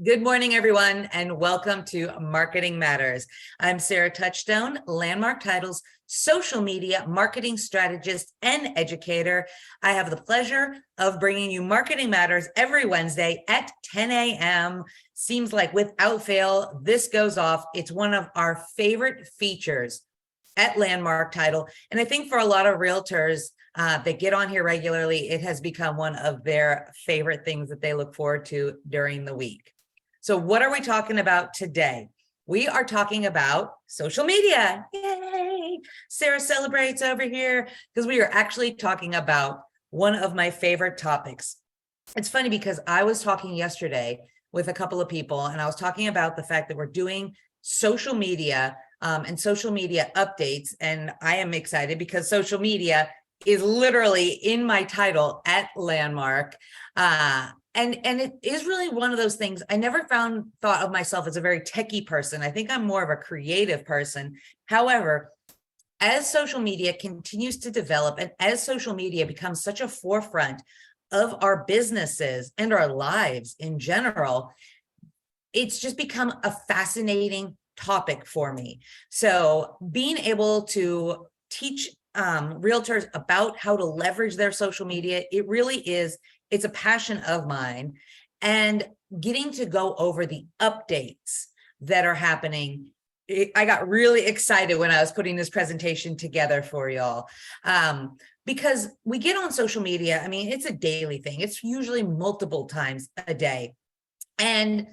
Good morning, everyone, and welcome to Marketing Matters. I'm Sarah Touchstone, Landmark Title's social media marketing strategist and educator. I have the pleasure of bringing you Marketing Matters every Wednesday at 10 a.m. Seems like without fail, this goes off. It's one of our favorite features at Landmark Title. And I think for a lot of realtors that get on here regularly, it has become one of their favorite things that they look forward to during the week. So what are we talking about today? We are talking about social media. Yay! Sarah celebrates over here because we are actually talking about one of my favorite topics. It's funny because I was talking yesterday with a couple of people and I was talking about the fact that we're doing social media and social media updates. And I am excited because social media is literally in my title at Landmark. And it is really one of those things. I never thought of myself as a very techie person. I think I'm more of a creative person. However, as social media continues to develop and as social media becomes such a forefront of our businesses and our lives in general, it's just become a fascinating topic for me. So being able to teach realtors about how to leverage their social media, it really is. It's a passion of mine, and getting to go over the updates that are happening. I got really excited when I was putting this presentation together for y'all, because we get on social media. I mean, it's a daily thing. It's usually multiple times a day. And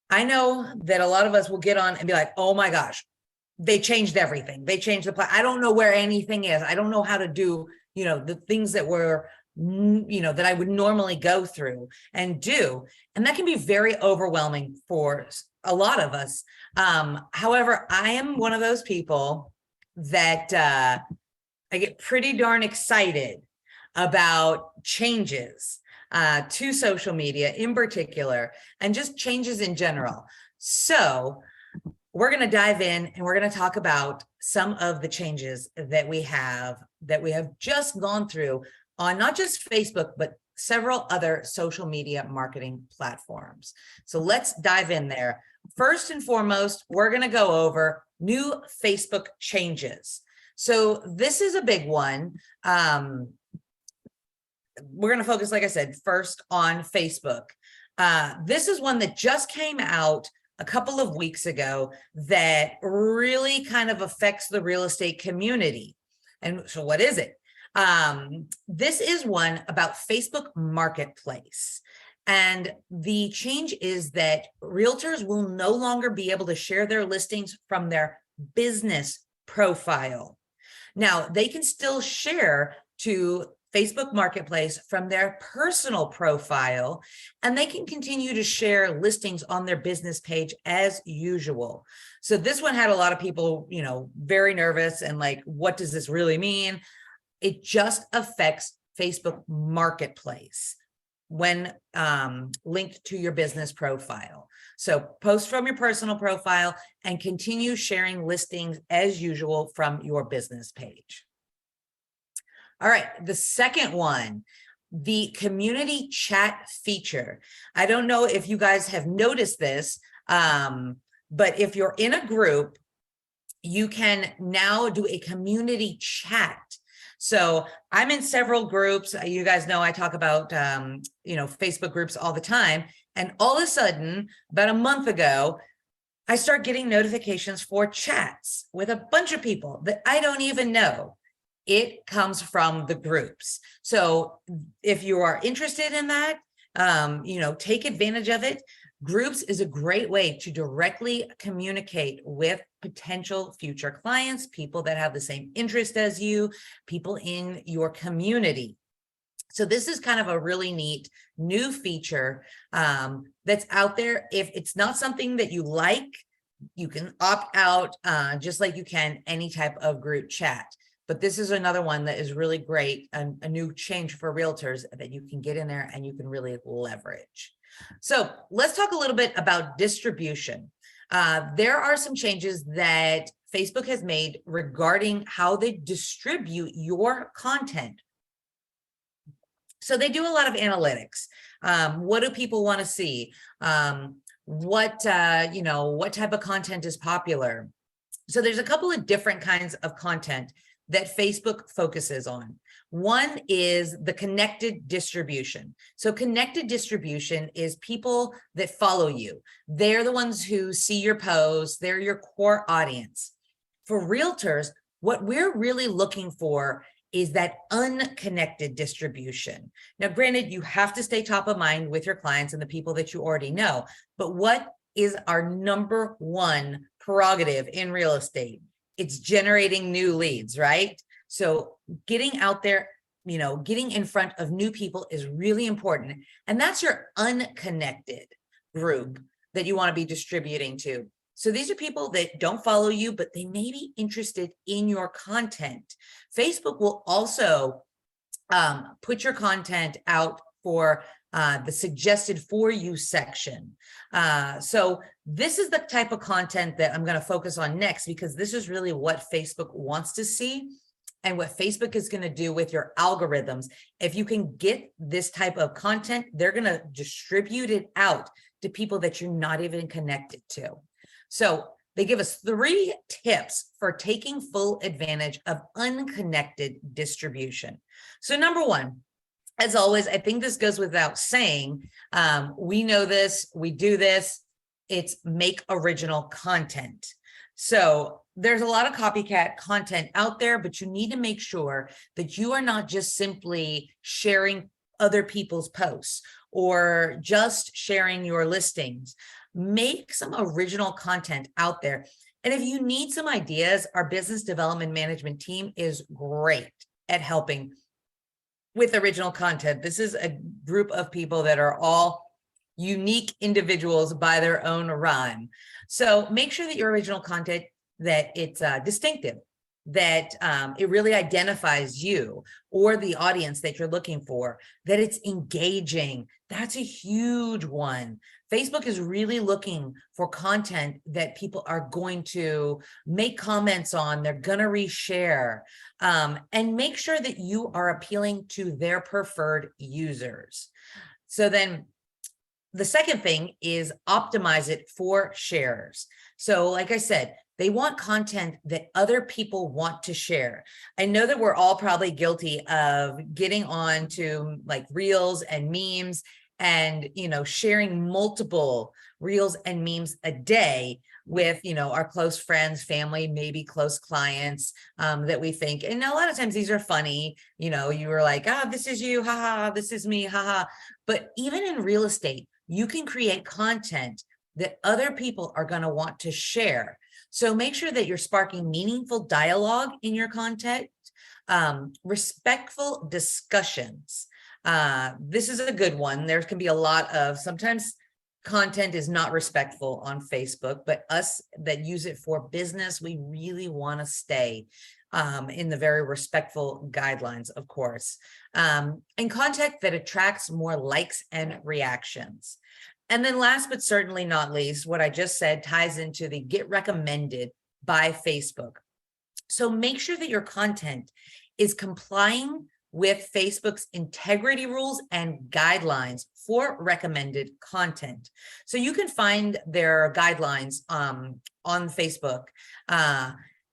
I know that a lot of us will get on and be like, oh my gosh, they changed everything. They changed the plan. I don't know where anything is. I don't know how to do, the things that were that I would normally go through and do. And that can be very overwhelming for a lot of us. However, I am one of those people that I get pretty darn excited about changes to social media in particular, and just changes in general. So we're going to dive in and we're going to talk about some of the changes that we have just gone through on not just Facebook, but several other social media marketing platforms. So let's dive in there. First and foremost, we're going to go over new Facebook changes. So this is a big one. We're going to focus, like I said, first on Facebook. This is one that just came out a couple of weeks ago that really kind of affects the real estate community. And so what is it? This is one about Facebook Marketplace. And the change is that realtors will no longer be able to share their listings from their business profile. Now, they can still share to Facebook Marketplace from their personal profile, and they can continue to share listings on their business page as usual. So this one had a lot of people, very nervous and like, what does this really mean? It just affects Facebook Marketplace when linked to your business profile. So post from your personal profile and continue sharing listings as usual from your business page. All right, the second one, the community chat feature. I don't know if you guys have noticed this, but if you're in a group, you can now do a community chat. So I'm in several groups. You guys know I talk about, Facebook groups all the time. And all of a sudden, about a month ago, I start getting notifications for chats with a bunch of people that I don't even know. It comes from the groups. So if you are interested in that, take advantage of it. Groups is a great way to directly communicate with potential future clients, people that have the same interest as you, people in your community. So this is kind of a really neat new feature that's out there. If it's not something that you like, you can opt out just like you can any type of group chat. But this is another one that is really great, a new change for realtors that you can get in there and you can really leverage. So let's talk a little bit about distribution. There are some changes that Facebook has made regarding how they distribute your content. So they do a lot of analytics. What do people want to see? what type of content is popular. So there's a couple of different kinds of content that Facebook focuses on. One is the connected distribution. So connected distribution is people that follow you. They're the ones who see your posts. They're your core audience. For realtors, what we're really looking for is that unconnected distribution. Now, granted, you have to stay top of mind with your clients and the people that you already know, but what is our number one prerogative in real estate? It's generating new leads, right? So getting out there, getting in front of new people is really important. And that's your unconnected group that you want to be distributing to. So these are people that don't follow you, but they may be interested in your content. Facebook will also put your content out for the suggested for you section. So this is the type of content that I'm going to focus on next, because this is really what Facebook wants to see and what Facebook is going to do with your algorithms. If you can get this type of content, they're going to distribute it out to people that you're not even connected to. So they give us 3 tips for taking full advantage of unconnected distribution. So number 1, as always, I think this goes without saying, we know this, we do this, it's make original content. So there's a lot of copycat content out there, but you need to make sure that you are not just simply sharing other people's posts or just sharing your listings. Make some original content out there. And if you need some ideas, our business development management team is great at helping with original content. This is a group of people that are all unique individuals by their own rhyme. So make sure that your original content, that it's distinctive, that it really identifies you or the audience that you're looking for, that it's engaging. That's a huge one. Facebook is really looking for content that people are going to make comments on, they're going to reshare, and make sure that you are appealing to their preferred users. So then the second thing is optimize it for shares. So like I said, they want content that other people want to share. I know that we're all probably guilty of getting on to like reels and memes and, sharing multiple reels and memes a day with, our close friends, family, maybe close clients that we think. And a lot of times these are funny, you were like, this is you, haha, this is me, haha. But even in real estate, you can create content that other people are going to want to share. So make sure that you're sparking meaningful dialogue in your content, respectful discussions. This is a good one. There can be a lot of, sometimes content is not respectful on Facebook, but us that use it for business, we really want to stay in the very respectful guidelines, of course, and content that attracts more likes and reactions. And then last but certainly not least, what I just said ties into the get recommended by Facebook. So make sure that your content is complying with Facebook's integrity rules and guidelines for recommended content. So you can find their guidelines on Facebook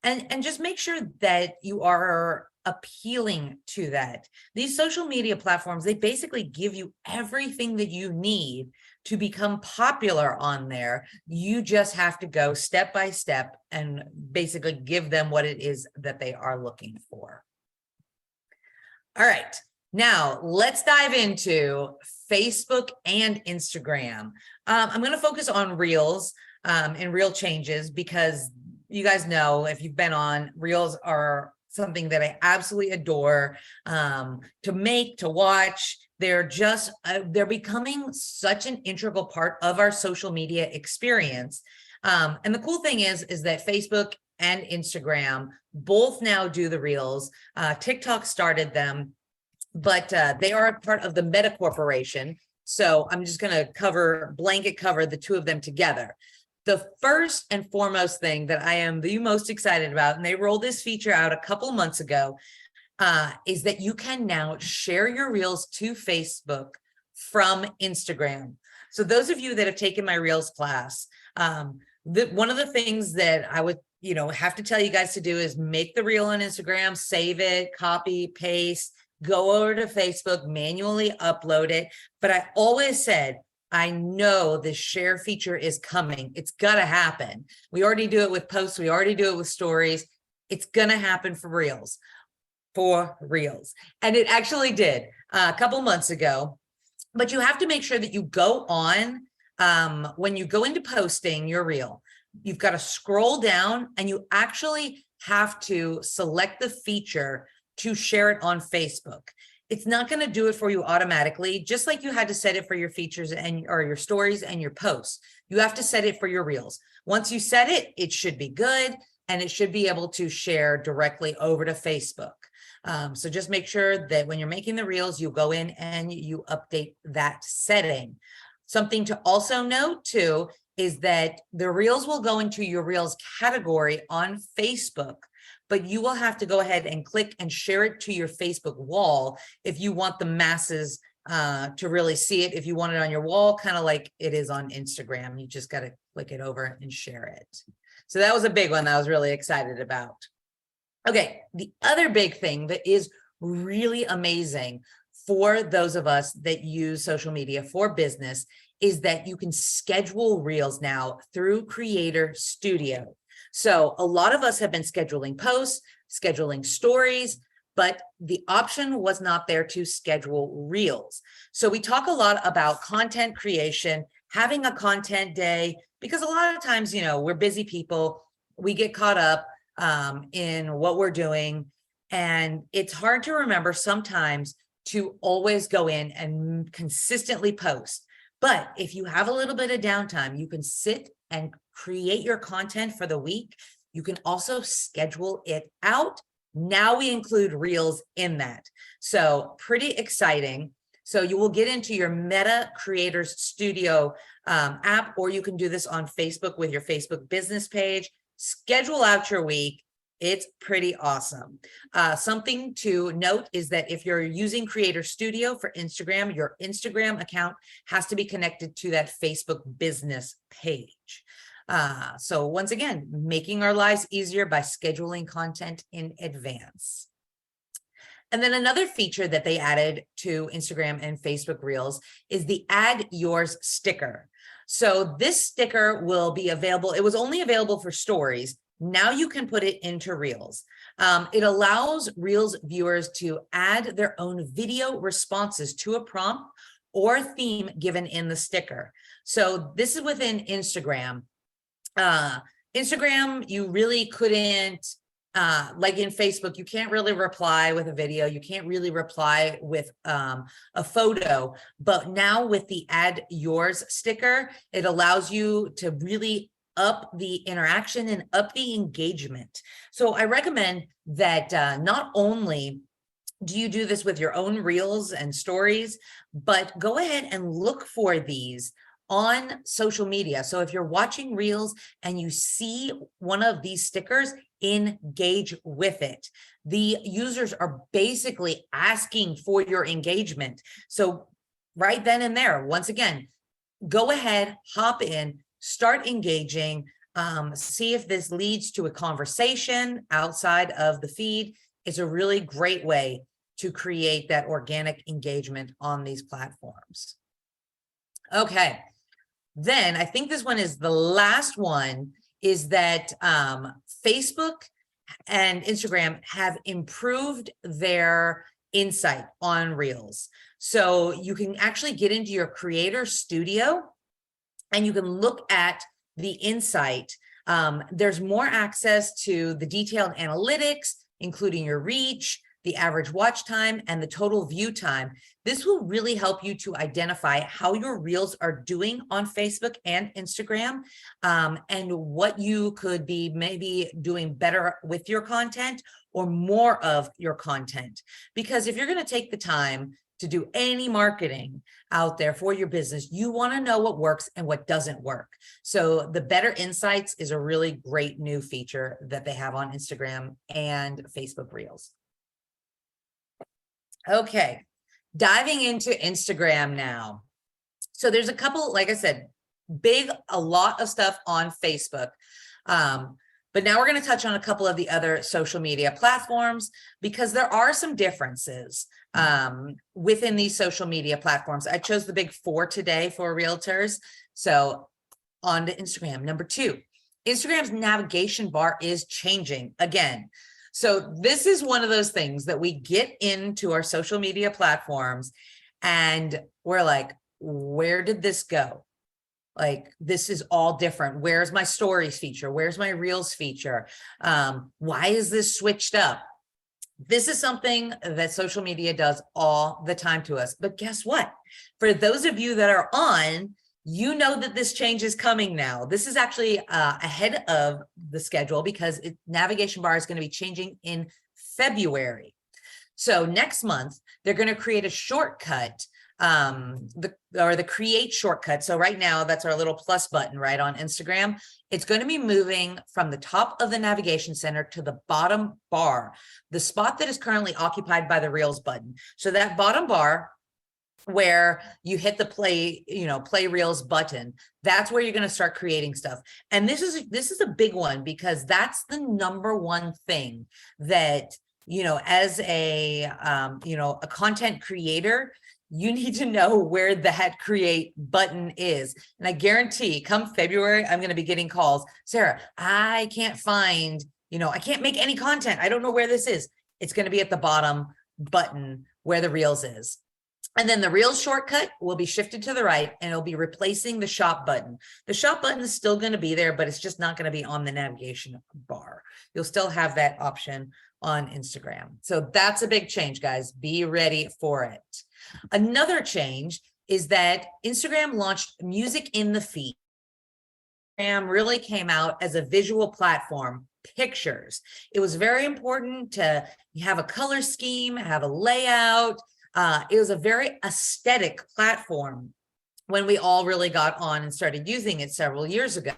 and just make sure that you are appealing to that. These social media platforms, they basically give you everything that you need to become popular on there. You just have to go step by step and basically give them what it is that they are looking for. All right, now let's dive into Facebook and Instagram. I'm going to focus on Reels and Reel changes, because you guys know, if you've been on, Reels are something that I absolutely adore to make, to watch. They're just, they're becoming such an integral part of our social media experience. And the cool thing is that Facebook and Instagram both now do the Reels. TikTok started them, but they are part of the Meta Corporation. So I'm just going to blanket cover the two of them together. The first and foremost thing that I am the most excited about, and they rolled this feature out a couple months ago, is that you can now share your Reels to Facebook from Instagram. So those of you that have taken my Reels class, one of the things that I would, have to tell you guys to do is make the reel on Instagram, save it, copy, paste, go over to Facebook, manually upload it. But I always said, I know the share feature is coming. It's got to happen. We already do it with posts. We already do it with stories. It's going to happen for Reels. And it actually did a couple months ago. But you have to make sure that you go on, when you go into posting your reel, you've got to scroll down and you actually have to select the feature to share it on Facebook. It's not going to do it for you automatically, just like you had to set it for your features or your stories and your posts. You have to set it for your reels. Once you set it, it should be good and it should be able to share directly over to Facebook. So just make sure that when you're making the reels, you go in and you update that setting. Something to also note too is that the reels will go into your reels category on Facebook, but you will have to go ahead and click and share it to your Facebook wall if you want the masses to really see it. If you want it on your wall, kind of like it is on Instagram, you just got to click it over and share it. So that was a big one that I was really excited about. Okay, the other big thing that is really amazing for those of us that use social media for business is that you can schedule reels now through Creator Studio. So a lot of us have been scheduling posts, scheduling stories, but the option was not there to schedule reels. So we talk a lot about content creation, having a content day, because a lot of times, we're busy people, we get caught up in what we're doing. And it's hard to remember sometimes to always go in and consistently post. But if you have a little bit of downtime, you can sit and create your content for the week. You can also schedule it out. Now we include reels in that. So pretty exciting. So you will get into your Meta Creators Studio app, or you can do this on Facebook with your Facebook business page. Schedule out your week. It's pretty awesome. Something to note is that if you're using Creator Studio for Instagram, your Instagram account has to be connected to that Facebook business page. So once again, making our lives easier by scheduling content in advance. And then another feature that they added to Instagram and Facebook Reels is the Add Yours sticker. So this sticker will be available. It was only available for stories. Now you can put it into Reels. It allows Reels viewers to add their own video responses to a prompt or theme given in the sticker. So this is within Instagram. Instagram, you really couldn't, like in Facebook, you can't really reply with a video. You can't really reply with a photo. But now with the Add Yours sticker, it allows you to really up the interaction and up the engagement. So I recommend that not only do you do this with your own reels and stories, but go ahead and look for these on social media. So if you're watching reels and you see one of these stickers, engage with it. The users are basically asking for your engagement. So right then and there, once again, go ahead, hop in, start engaging, see if this leads to a conversation outside of the feed. It's a really great way to create that organic engagement on these platforms. Okay, then I think this one is the last one, is that Facebook and Instagram have improved their insight on Reels. So you can actually get into your Creator Studio and you can look at the insight. There's more access to the detailed analytics, including your reach, the average watch time, and the total view time. This will really help you to identify how your reels are doing on Facebook and Instagram, and what you could be maybe doing better with your content or more of your content. Because if you're going to take the time to do any marketing out there for your business, you want to know what works and what doesn't work. So the Better Insights is a really great new feature that they have on Instagram and Facebook Reels. Okay, Diving into Instagram now. So there's a couple, like I said, a lot of stuff on Facebook. But now we're going to touch on a couple of the other social media platforms because there are some differences within these social media platforms. I chose the big four today for realtors. So on to Instagram. Number two, Instagram's navigation bar is changing again. So this is one of those things that we get into our social media platforms and we're like, where did this go? Like, this is all different. Where's my stories feature? Where's my reels feature? Why is this switched up? This is something that social media does all the time to us. But guess what? For those of you that are on, you know that this change is coming now. This is actually ahead of the schedule because navigation bar is going to be changing in February. So next month, they're going to create a shortcut, the create shortcut. So right now, that's our little plus button right on Instagram. It's going to be moving from the top of the navigation center to the bottom bar, the spot that is currently occupied by the Reels button. So that bottom bar where you hit the play Reels button, that's where you're going to start creating stuff. And this is a big one because that's the number one thing that, as a content creator, you need to know where that create button is. And I guarantee come February, I'm going to be getting calls. Sarah, I can't find, I can't make any content. I don't know where this is. It's going to be at the bottom button where the Reels is. And then the Reels shortcut will be shifted to the right and it'll be replacing the shop button. The shop button is still going to be there, but it's just not going to be on the navigation bar. You'll still have that option on Instagram. So that's a big change, guys. Be ready for it. Another change is that Instagram launched music in the feed. Instagram really came out as a visual platform, pictures. It was very important to have a color scheme, have a layout. It was a very aesthetic platform when we all really got on and started using it several years ago.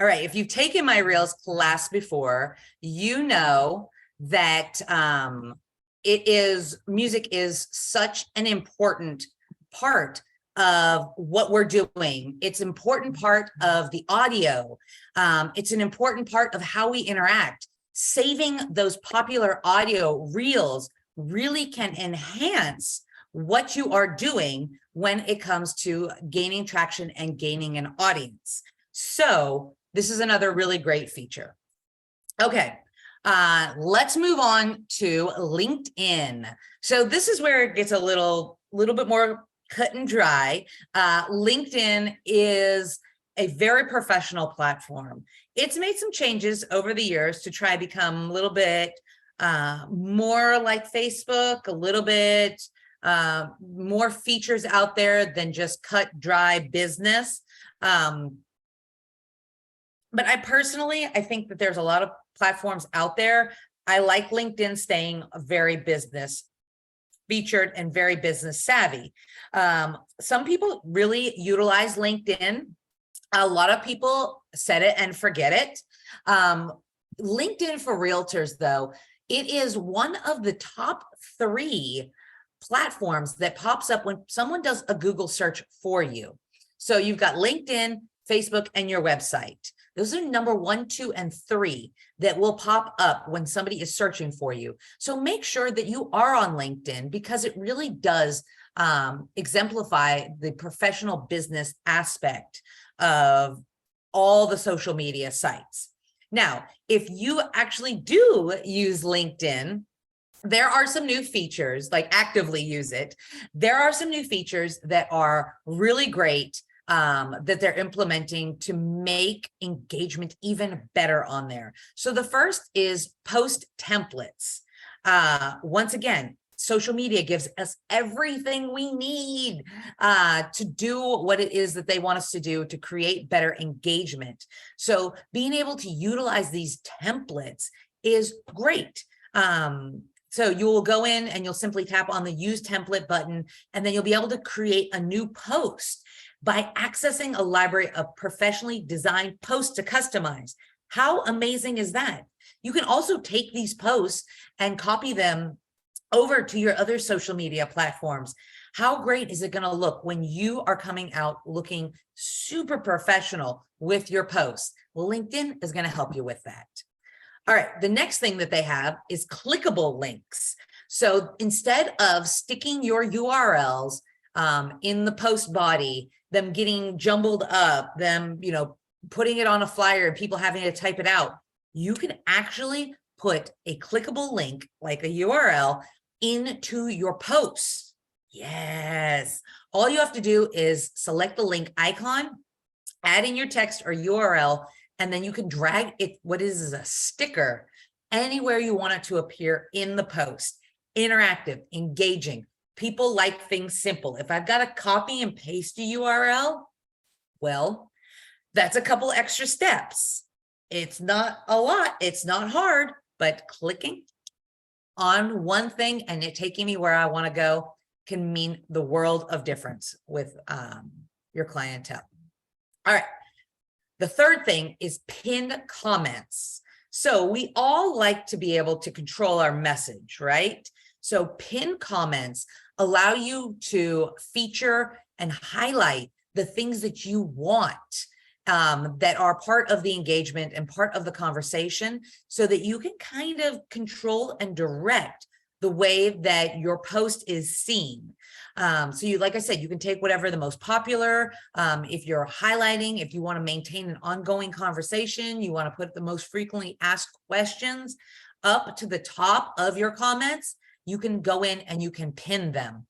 All right, if you've taken my Reels class before, you know that music is such an important part of what we're doing. It's an important part of the audio. It's an important part of how we interact. Saving those popular audio reels really can enhance what you are doing when it comes to gaining traction and gaining an audience. So this is another really great feature. Okay, let's move on to LinkedIn. So this is where it gets a little bit more cut and dry. LinkedIn is a very professional platform. It's made some changes over the years to try to become a little bit more like Facebook, a little bit more features out there than just cut dry business. But I think that there's a lot of platforms out there. I like LinkedIn staying very business featured and very business savvy. Some people really utilize LinkedIn. A lot of people set it and forget it. LinkedIn for realtors, though, it is one of the top 3 platforms that pops up when someone does a Google search for you. So you've got LinkedIn, Facebook, and your website. Those are number 1, 2, and 3 that will pop up when somebody is searching for you. So make sure that you are on LinkedIn because it really does exemplify the professional business aspect of all the social media sites. Now, if you actually do use LinkedIn, there are some new features, like actively use it. There are some new features that are really great that they're implementing to make engagement even better on there. So the first is post templates. Once again, social media gives us everything we need to do what it is that they want us to do to create better engagement. So being able to utilize these templates is great. So you will go in and you'll simply tap on the use template button, and then you'll be able to create a new post by accessing a library of professionally designed posts to customize. How amazing is that? You can also take these posts and copy them over to your other social media platforms. How great is it going to look when you are coming out looking super professional with your posts? Well, LinkedIn is going to help you with that. All right, the next thing that they have is clickable links. So instead of sticking your URLs in the post body, them getting jumbled up, them, putting it on a flyer and people having to type it out, you can actually put a clickable link like a URL into your posts. Yes. All you have to do is select the link icon, add in your text or URL, and then you can drag it, what is a sticker, anywhere you want it to appear in the post. Interactive, engaging. People like things simple. If I've got to copy and paste a URL, well, that's a couple extra steps. It's not a lot, it's not hard, but clicking on one thing and it taking me where I want to go can mean the world of difference with your clientele. All right. The third thing is pinned comments. So we all like to be able to control our message, right? So pinned comments allow you to feature and highlight the things that you want that are part of the engagement and part of the conversation, so that you can kind of control and direct the way that your post is seen. So you, like I said, you can take whatever the most popular, if you're highlighting, if you want to maintain an ongoing conversation, you want to put the most frequently asked questions up to the top of your comments, you can go in and you can pin them.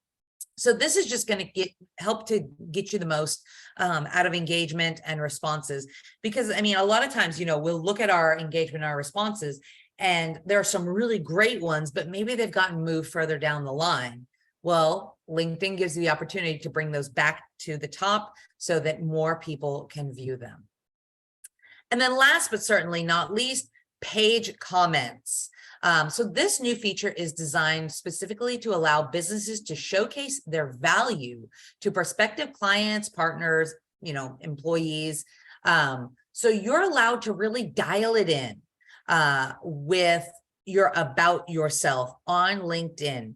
So this is just going to help to get you the most out of engagement and responses, because I mean, a lot of times, we'll look at our engagement, our responses, and there are some really great ones, but maybe they've gotten moved further down the line. Well, LinkedIn gives you the opportunity to bring those back to the top so that more people can view them. And then last but certainly not least, page comments. So this new feature is designed specifically to allow businesses to showcase their value to prospective clients, partners, employees. So you're allowed to really dial it in with your about yourself on LinkedIn.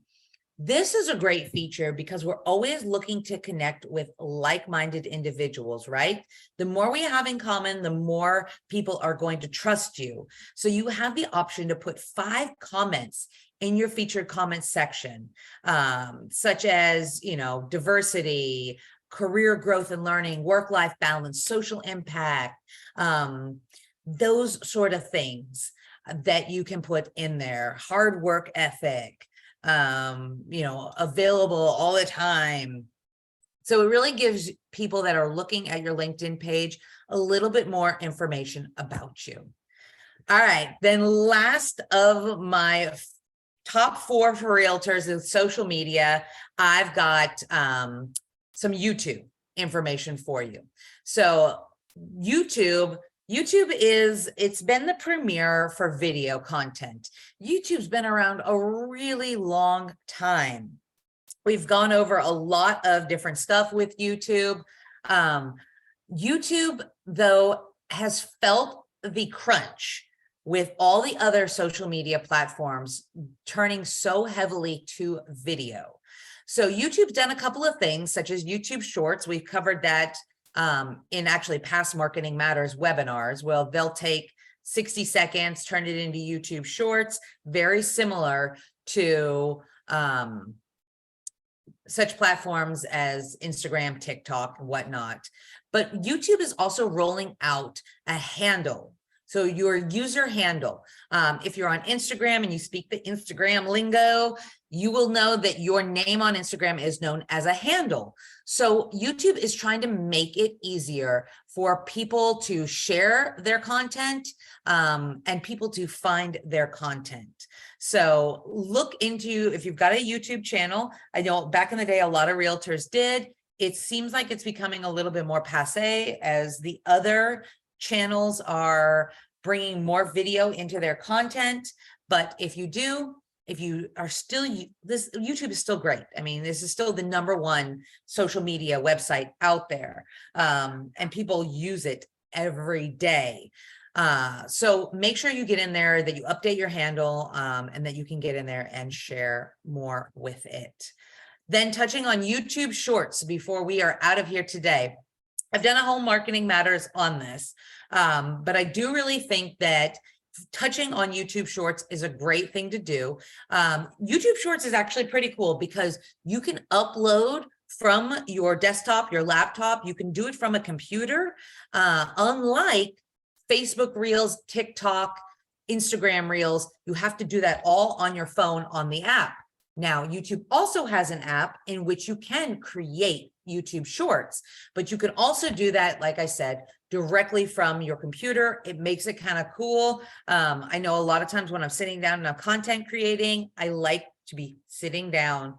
This is a great feature because we're always looking to connect with like-minded individuals, right? The more we have in common, the more people are going to trust you. So you have the option to put 5 comments in your featured comments section, such as, diversity, career growth and learning, work-life balance, social impact, those sort of things that you can put in there, hard work ethic, available all the time. So it really gives people that are looking at your LinkedIn page a little bit more information about you. All right, then last of my top 4 for realtors is social media. I've got some YouTube information for you. So YouTube it's been the premier for video content. YouTube's been around a really long time. We've gone over a lot of different stuff with YouTube. YouTube, though, has felt the crunch with all the other social media platforms turning so heavily to video. So YouTube's done a couple of things, such as YouTube Shorts. We've covered that in actually past Marketing Matters webinars. Well, they'll take 60 seconds, turn it into YouTube Shorts, very similar to such platforms as Instagram, TikTok, and whatnot. But YouTube is also rolling out a handle So your user handle, if you're on Instagram and you speak the Instagram lingo, you will know that your name on Instagram is known as a handle. So YouTube is trying to make it easier for people to share their content and people to find their content. So look into, if you've got a YouTube channel, I know back in the day, a lot of realtors did. It seems like it's becoming a little bit more passé as the other channels are bringing more video into their content. But if you are still, this YouTube is still great. I mean, this is still the #1 social media website out there, and people use it every day. So make sure you get in there, that you update your handle, and that you can get in there and share more with it. Then touching on YouTube Shorts before we are out of here today. I've done a whole Marketing Matters on this, but I do really think that touching on YouTube Shorts is a great thing to do. YouTube Shorts is actually pretty cool because you can upload from your desktop, your laptop, you can do it from a computer, unlike Facebook Reels, TikTok, Instagram Reels, you have to do that all on your phone on the app. Now, YouTube also has an app in which you can create YouTube Shorts, but you can also do that, like I said, directly from your computer. It makes it kind of cool. I know a lot of times when I'm sitting down and I'm content creating, I like to be sitting down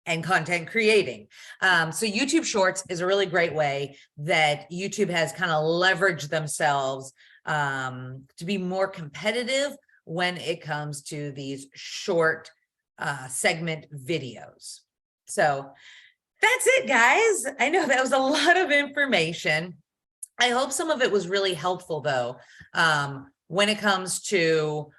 and content creating. So YouTube Shorts is a really great way that YouTube has kind of leveraged themselves to be more competitive when it comes to these short segment videos. So that's it, guys. I know that was a lot of information. I hope some of it was really helpful, though, when it comes to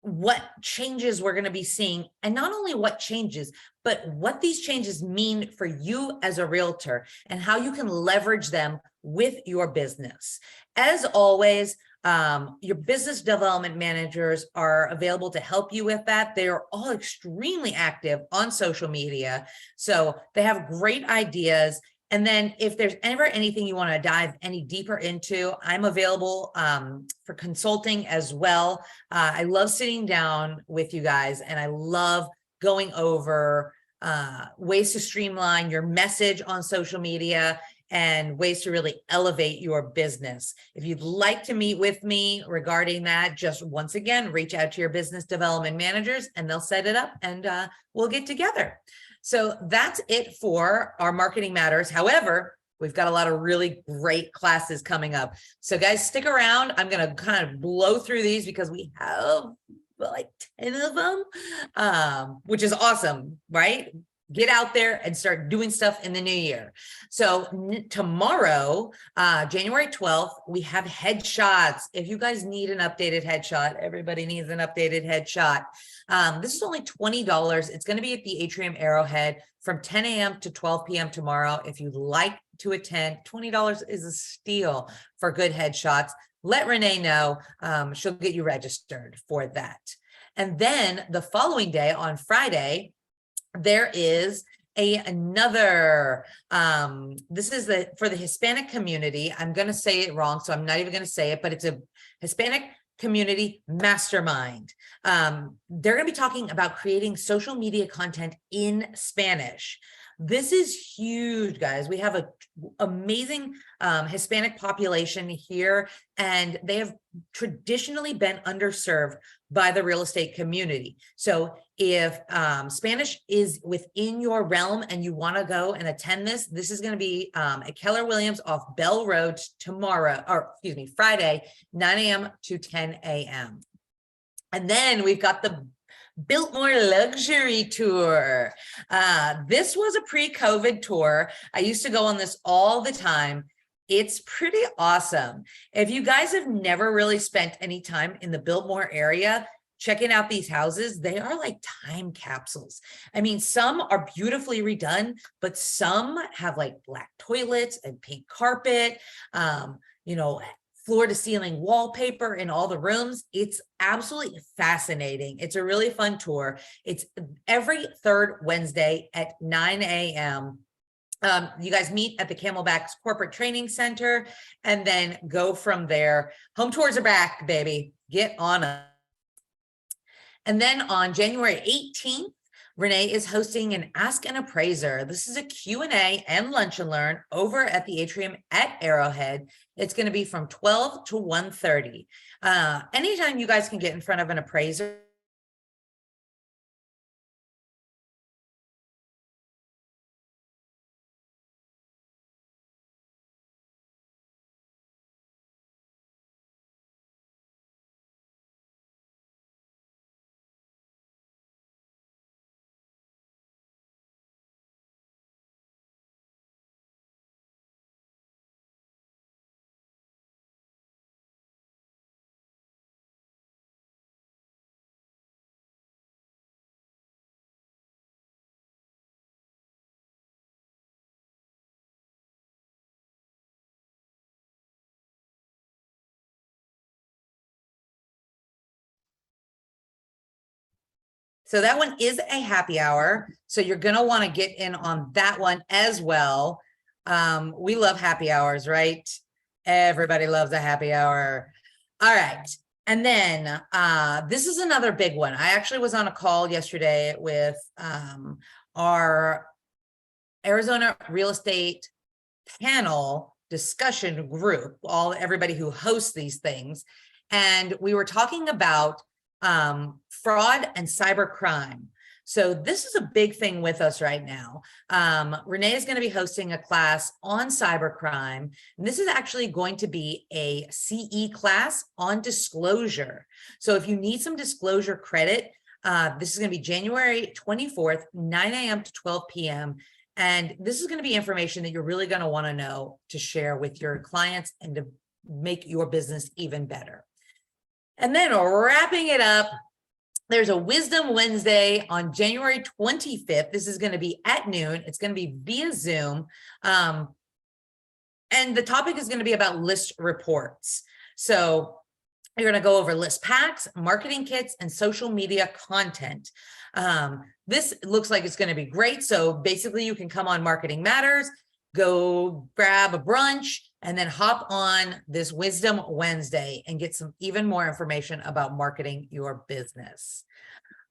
what changes we're going to be seeing, and not only what changes, but what these changes mean for you as a realtor and how you can leverage them with your business. As always, your business development managers are available to help you with that. They are all extremely active on social media, so they have great ideas. And then if there's ever anything you want to dive any deeper into, I'm available for consulting as well. I love sitting down with you guys, and I love going over ways to streamline your message on social media and ways to really elevate your business. If you'd like to meet with me regarding that, just once again, reach out to your business development managers and they'll set it up, and we'll get together. So that's it for our Marketing Matters. However, we've got a lot of really great classes coming up. So guys, stick around. I'm going to kind of blow through these because we have like 10 of them, which is awesome, right? Get out there and start doing stuff in the new year. So tomorrow, January 12th, we have headshots. If you guys need an updated headshot, everybody needs an updated headshot. This is only $20. It's going to be at the Atrium Arrowhead from 10 a.m. to 12 p.m. tomorrow. If you'd like to attend, $20 is a steal for good headshots. Let Renee know. She'll get you registered for that. And then the following day on Friday, there is another, this is for the Hispanic community. I'm going to say it wrong, so I'm not even going to say it, but it's a Hispanic community mastermind. They're going to be talking about creating social media content in Spanish. This is huge, guys. We have an amazing Hispanic population here, and they have traditionally been underserved by the real estate community. So if Spanish is within your realm and you want to go and attend this, this is going to be at Keller Williams off Bell Road tomorrow, or excuse me, Friday, 9 a.m. to 10 a.m. And then we've got the Biltmore Luxury Tour. This was a pre-COVID tour. I used to go on this all the time. It's pretty awesome. If you guys have never really spent any time in the Biltmore area, checking out these houses, they are like time capsules. I mean, some are beautifully redone, but some have like black toilets and pink carpet, you know, floor to ceiling wallpaper in all the rooms. It's absolutely fascinating. It's a really fun tour. It's every third Wednesday at 9 a.m. You guys meet at the Camelback's Corporate Training Center and then go from there. Home tours are back, baby. Get on it. And then on January 18th, Renee is hosting an Ask an Appraiser. This is a Q&A and lunch and learn over at the Atrium at Arrowhead. It's going to be from 12 to 1:30. Anytime you guys can get in front of an appraiser, so that one is a happy hour. So you're going to want to get in on that one as well. We love happy hours, right? Everybody loves a happy hour. All right. And then this is another big one. I actually was on a call yesterday with our Arizona real estate panel discussion group, everybody who hosts these things. And we were talking about fraud and cyber crime. So this is a big thing with us right now. Renee is going to be hosting a class on cybercrime. And this is actually going to be a CE class on disclosure. So if you need some disclosure credit, this is going to be January 24th, 9 a.m. to 12 p.m. And this is going to be information that you're really going to want to know to share with your clients and to make your business even better. And then wrapping it up, there's a Wisdom Wednesday on January 25th. This is going to be at noon. It's going to be via Zoom. And the topic is going to be about list reports. So you're going to go over list packs, marketing kits, and social media content. This looks like it's going to be great. So basically you can come on Marketing Matters, go grab a brunch, and then hop on this Wisdom Wednesday and get some even more information about marketing your business.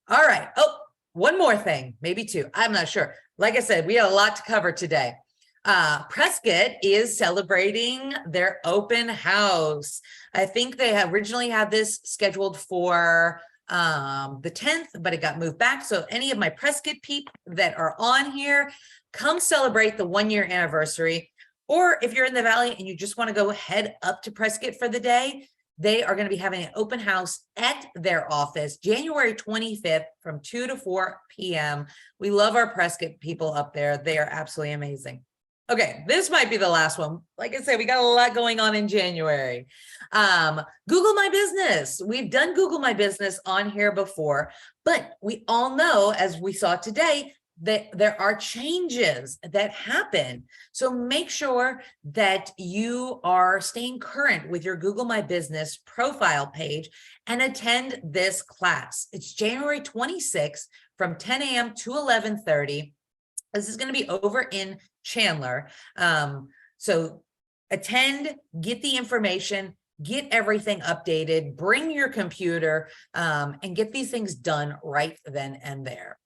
All right. Oh, one more thing, maybe two. I'm not sure. Like I said, we had a lot to cover today. Prescott is celebrating their open house. I think they originally had this scheduled for the 10th, but it got moved back. So any of my Prescott peeps that are on here, come celebrate the 1-year anniversary. Or if you're in the Valley and you just want to go head up to Prescott for the day, they are going to be having an open house at their office, January 25th from 2 to 4 p.m. We love our Prescott people up there. They are absolutely amazing. Okay, this might be the last one. Like I said, we got a lot going on in January. Google My Business. We've done Google My Business on here before, but we all know, as we saw today, that there are changes that happen. So make sure that you are staying current with your Google My Business profile page and attend this class. It's January 26th from 10 a.m. to 11:30. This is going to be over in Chandler. So attend, get the information, get everything updated, bring your computer, and get these things done right then and there.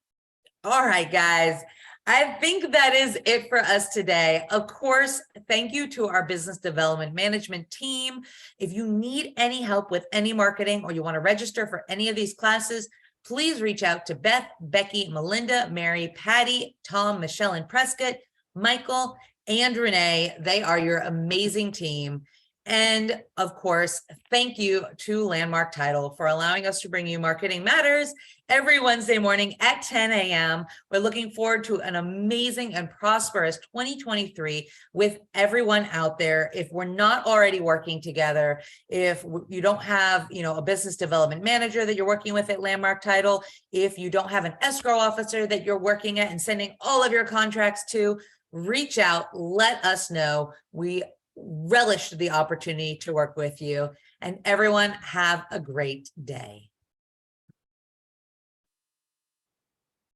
All right, guys, I think that is it for us today. Of course, thank you to our business development management team. If you need any help with any marketing or you want to register for any of these classes, please reach out to Beth, Becky, Melinda, Mary, Patty, Tom, Michelle, and Prescott, Michael, and Renee. They are your amazing team. And of course, thank you to Landmark Title for allowing us to bring you Marketing Matters every Wednesday morning at 10 a.m. We're looking forward to an amazing and prosperous 2023 with everyone out there. If we're not already working together, if you don't have, a business development manager that you're working with at Landmark Title, if you don't have an escrow officer that you're working at and sending all of your contracts to, reach out, let us know. We relish the opportunity to work with you, and everyone have a great day.